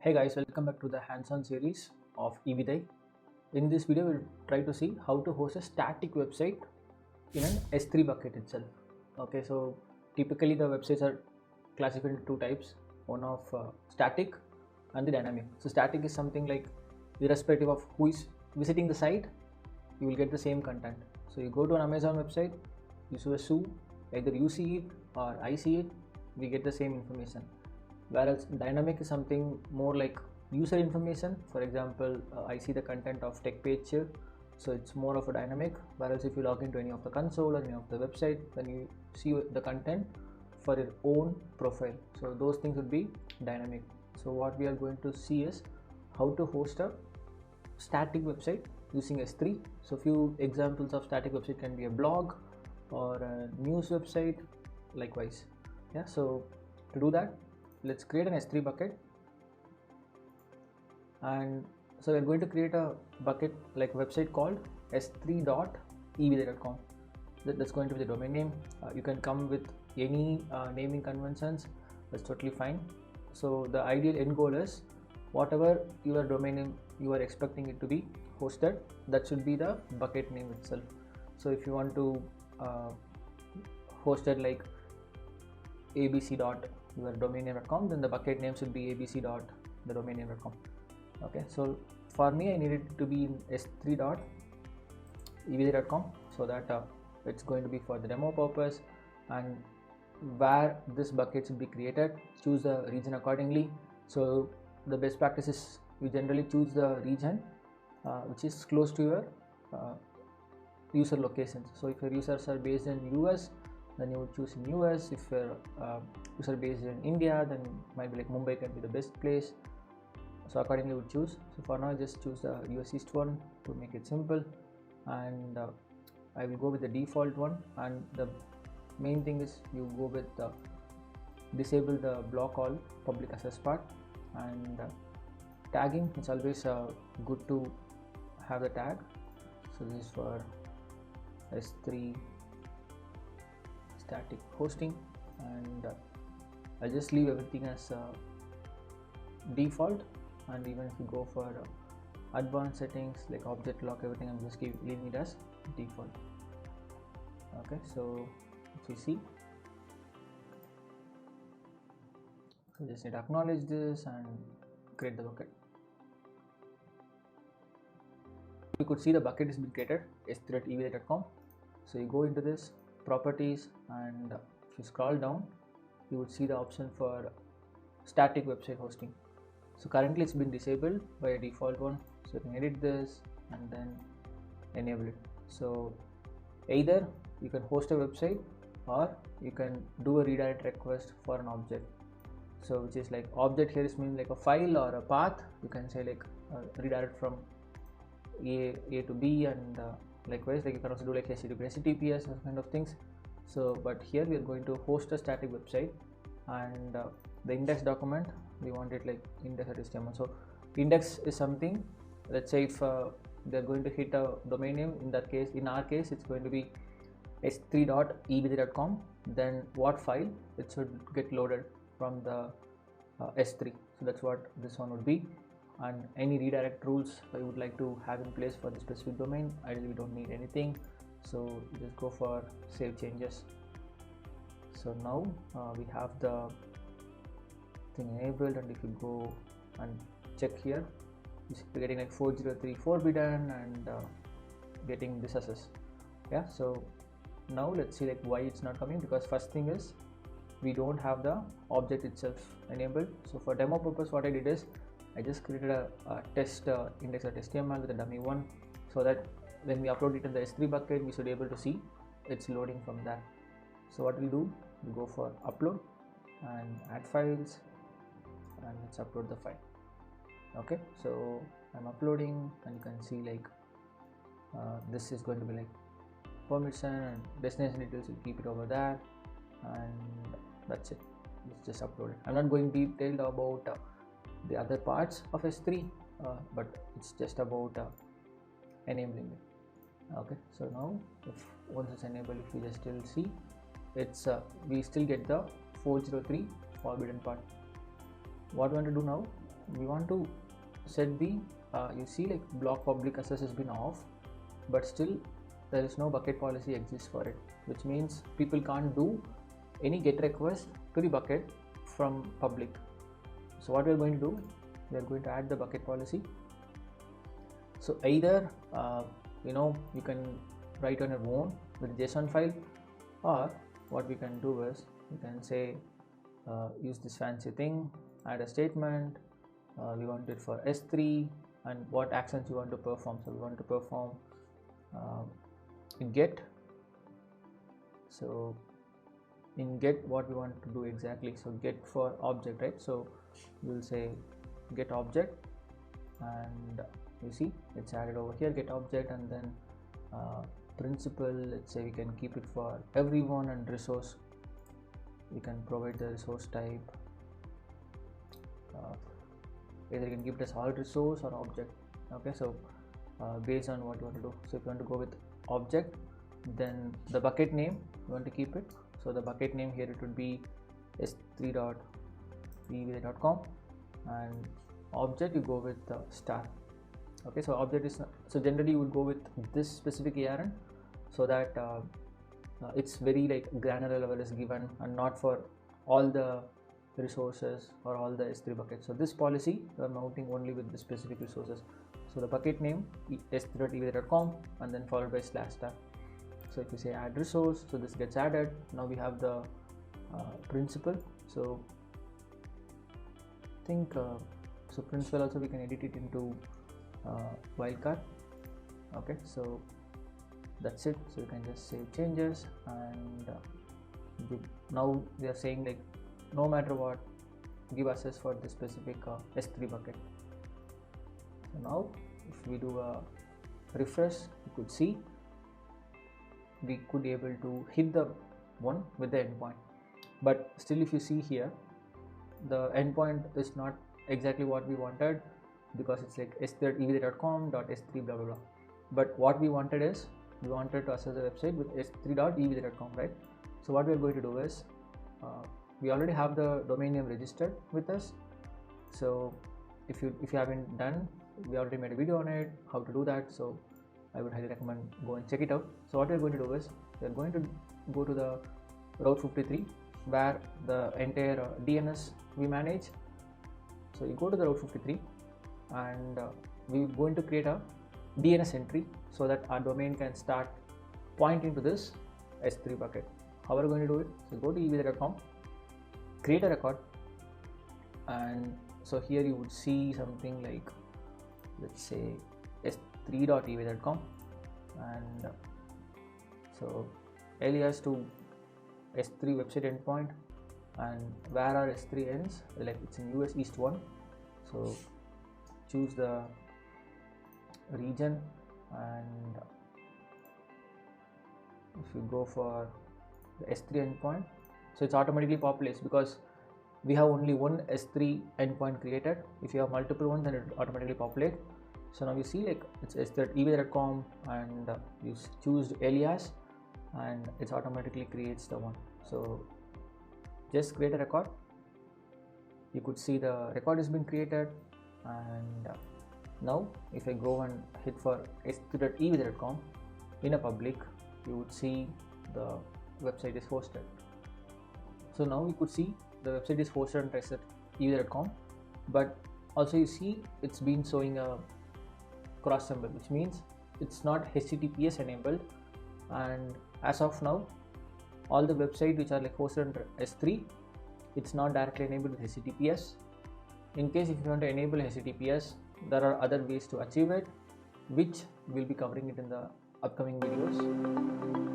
Hey guys, welcome back to the hands-on series of evidhai. In this video, we'll try to see how to host a static website in an S3 bucket itself. Okay, so typically the websites are classified into two types, one of static and the dynamic. So static is something like irrespective of who is visiting the site, you will get the same content. So you go to an Amazon website, you see a shoe, either you see it or I see it, we get the same information. Whereas dynamic is something more like user information. For example, I see the content of tech page here, so it's more of a dynamic. Whereas if you log into any of the console or any of the website, then you see the content for your own profile, so those things would be dynamic. So what we are going to see is how to host a static website using S3. So few examples of static website can be a blog or a news website likewise. Yeah, so to do that, let's create an S3 bucket. And so we're going to create a bucket like website called s3.evidhai.com. That's going to be the domain name. You can come with any naming conventions, that's totally fine. So the ideal end goal is whatever your domain name you are expecting it to be hosted, that should be the bucket name itself. So if you want to host it like abc.yourdomainname.com, then the bucket name should be abc.thedomainname.com. Okay, so for me I need it to be in s3.evidhai.com, so that it's going to be for the demo purpose. And where this bucket should be created, choose the region accordingly. So the best practice is you generally choose the region which is close to your user locations. So if your users are based in US, then you would choose in US. If your user based in India, then might be like Mumbai can be the best place. So accordingly you would choose. So for now, just choose the US East one to make it simple, and I will go with the default one. And the main thing is you go with disable the block all public access part, and tagging. It's always good to have the tag. So this is for S3 static hosting, and I'll just leave everything as default. And even if you go for advanced settings like object lock, everything, I'm just leaving it as default. Okay, so if you see, you just need to acknowledge this and create the bucket. You could see the bucket is been created, s3.evidhai.com. So you go into this properties, and if you scroll down, you would see the option for static website hosting. So currently it's been disabled by a default one, so you can edit this and then enable it. So either you can host a website or you can do a redirect request for an object. So which is like object here is mean like a file or a path. You can say like redirect from A to B, and likewise, like you can also do like HTTPS, those kind of things. So but here we are going to host a static website, and the index document, we want it like index.html. So index is something, let's say if they're going to hit a domain name, in that case, in our case, it's going to be s3.evidhai.com, then what file it should get loaded from the S3. So that's what this one would be. And any redirect rules I would like to have in place for the specific domain, ideally we don't need anything, so just go for save changes. So now we have the thing enabled, and if you go and check here, you're getting like 403 forbidden and getting this access. Yeah, so now let's see like why it's not coming, because first thing is we don't have the object itself enabled. So for demo purpose, what I did is I just created a test index.html with a dummy one, so that when we upload it in the S3 bucket, we should be able to see it's loading from that. So what we'll do, we'll go for upload and add files, and let's upload the file. Okay, so I'm uploading, and you can see like this is going to be like permission and destination details, we'll keep it over there, and that's it. Let's just upload it. I'm not going detailed about the other parts of S3, but it's just about enabling it. Okay, so now if once it's enabled, if you just still see, it's we still get the 403 forbidden part. What we want to do now, we want to set the you see like block public access has been off, but still there is no bucket policy exists for it, which means people can't do any get request to the bucket from public. So what we are going to do, we are going to add the bucket policy. So either you can write on your own with JSON file, or what we can do is we can say use this fancy thing, add a statement, we want it for S3 and what actions you want to perform. So we want to perform in get. So in get, what we want to do exactly, so get for object, right? So we'll say get object, and you see it's added over here, get object, and then principal, let's say we can keep it for everyone, and resource we can provide the resource type, either you can keep it as all resource or object. Okay, so based on what you want to do. So if you want to go with object, then the bucket name you want to keep it. So the bucket name here, it would be s3.evidhai.com, and object you go with star. Okay, so object is, so generally you would go with this specific ARN, so that it's very like granular level is given and not for all the resources or all the S3 buckets. So this policy we are mounting only with the specific resources. So the bucket name s3.evidhai.com and then followed by /star. So if you say add resource, so this gets added. Now we have the principal. So I think so principal also we can edit it into wildcard. Okay, so that's it. So you can just save changes, and now we are saying like no matter what, give access for this specific S3 bucket. So now if we do a refresh, you could see we could be able to hit the one with the endpoint, but still if you see here, the endpoint is not exactly what we wanted, because it's like s3.evidhai.com.s3 blah blah blah. But what we wanted is, we wanted to access the website with s3.evidhai.com, right? So what we are going to do is, we already have the domain name registered with us. So if you haven't done, we already made a video on it, how to do that. So I would highly recommend go and check it out. So what we are going to do is, we are going to go to the Route 53, where the entire DNS we manage. So you go to the Route 53, and we're going to create a DNS entry so that our domain can start pointing to this S3 bucket. How are we going to do it? So go to evidhai.com, create a record, and so here you would see something like, let's say s3.evidhai.com, and so alias to S3 website endpoint, and where our S3 ends, like it's in US East 1. So choose the region, and if you go for the S3 endpoint, so it's automatically populates because we have only one S3 endpoint created. If you have multiple ones, then it automatically populate. So now you see like it's s3.evidhai.com, and you choose alias, and it automatically creates the one. So just create a record. You could see the record has been created, and now if I go and hit for s3.evidhai.com in a public, you would see the website is hosted. So now we could see the website is hosted on s3.evidhai.com, but also you see it's been showing a cross symbol, which means it's not HTTPS enabled. And as of now, all the websites which are like hosted under S3, it's not directly enabled with HTTPS. In case if you want to enable HTTPS, there are other ways to achieve it, which we'll be covering it in the upcoming videos.